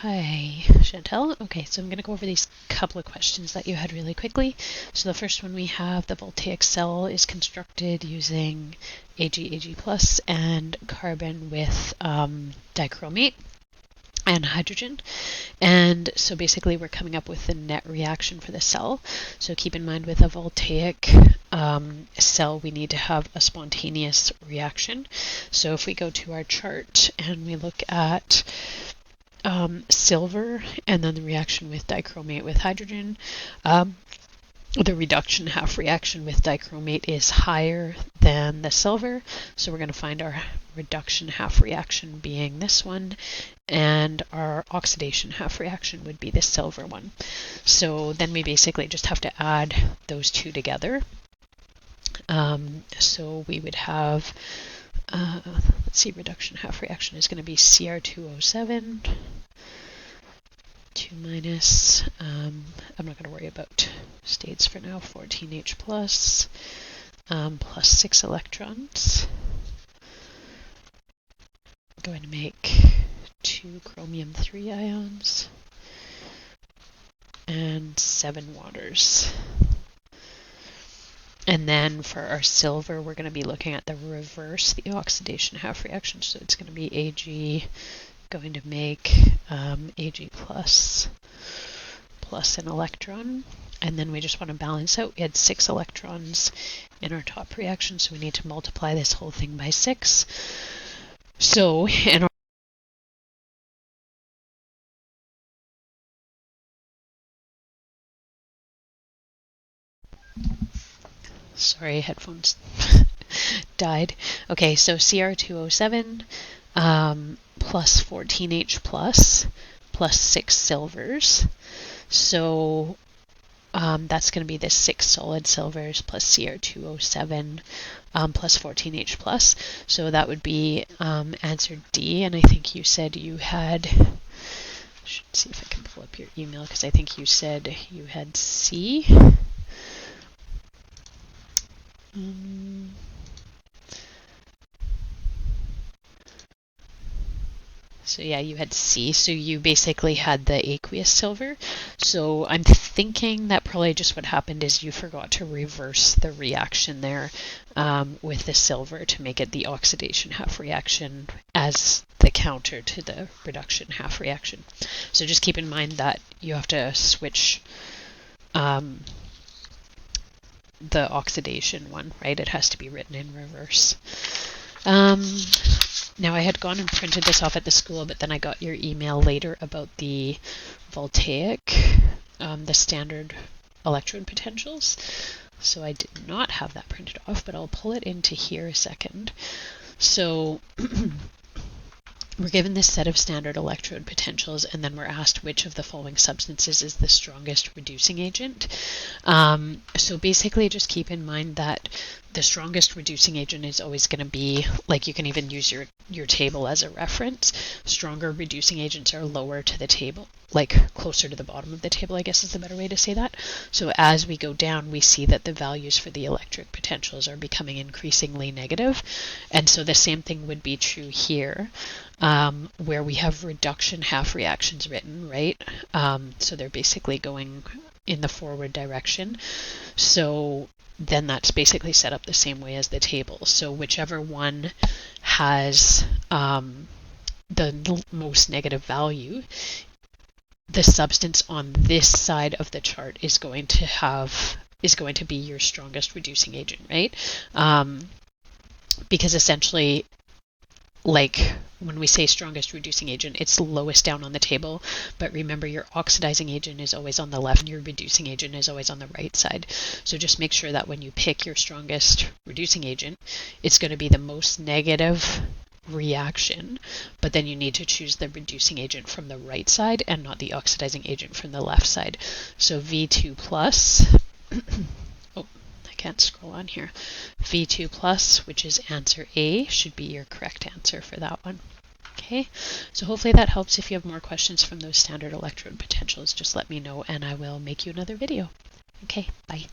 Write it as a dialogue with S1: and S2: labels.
S1: Hi, Chantel. Okay, so I'm going to go over these couple of questions that you had really quickly. So the first one we have, the voltaic cell is constructed using Ag plus and carbon with dichromate and hydrogen. And so basically we're coming up with the net reaction for the cell. So keep in mind with a voltaic cell, we need to have a spontaneous reaction. So if we go to our chart and we look at silver and then the reaction with dichromate with hydrogen, the reduction half reaction with dichromate is higher than the silver, so we're going to find our reduction half reaction being this one, and our oxidation half reaction would be the silver one. So then we basically just have to add those two together. So we would have, let's see, reduction half reaction is going to be Cr2O7, 2 minus, I'm not going to worry about states for now, 14H plus, plus 6 electrons. I'm going to make 2 chromium 3 ions and 7 waters. And then for our silver, we're going to be looking at the reverse, the oxidation half reaction. So it's going to be Ag going to make Ag plus an electron. And then we just want to balance out. We had 6 electrons in our top reaction, so we need to multiply this whole thing by 6. So in our sorry, headphones died. Okay, so Cr2O7 plus 14H plus 6 silvers. So that's going to be the 6 solid silvers plus Cr2O7 plus 14H plus. So that would be answer D. And I think you said you had, I should see if I can pull up your email, because I think you said you had C. So yeah, you had C, so you basically had the aqueous silver. So I'm thinking that probably just what happened is you forgot to reverse the reaction there with the silver to make it the oxidation half reaction as the counter to the reduction half reaction. So just keep in mind that you have to switch the oxidation one, right? It has to be written in reverse. Now I had gone and printed this off at the school, but then I got your email later about the voltaic, the standard electrode potentials. So I did not have that printed off, but I'll pull it into here a second. So we're given this set of standard electrode potentials, and then we're asked which of the following substances is the strongest reducing agent. So basically just keep in mind that the strongest reducing agent is always going to be, like, you can even use your table as a reference. Stronger reducing agents are lower to the table, like closer to the bottom of the table, I guess is the better way to say that. So as we go down, we see that the values for the electric potentials are becoming increasingly negative. And so the same thing would be true here, where we have reduction half reactions written, right? So they're basically going in the forward direction. So then that's basically set up the same way as the table. So whichever one has the most negative value, the substance on this side of the chart is going to be your strongest reducing agent, right? Because essentially, like when we say strongest reducing agent, it's lowest down on the table, but remember your oxidizing agent is always on the left and your reducing agent is always on the right side. So just make sure that when you pick your strongest reducing agent, it's going to be the most negative reaction, but then you need to choose the reducing agent from the right side and not the oxidizing agent from the left side. So V2 plus, oh, I can't scroll on here. V2 plus, which is answer A, should be your correct answer for that one. Okay, so hopefully that helps. If you have more questions from those standard electrode potentials, just let me know and I will make you another video. Okay, bye.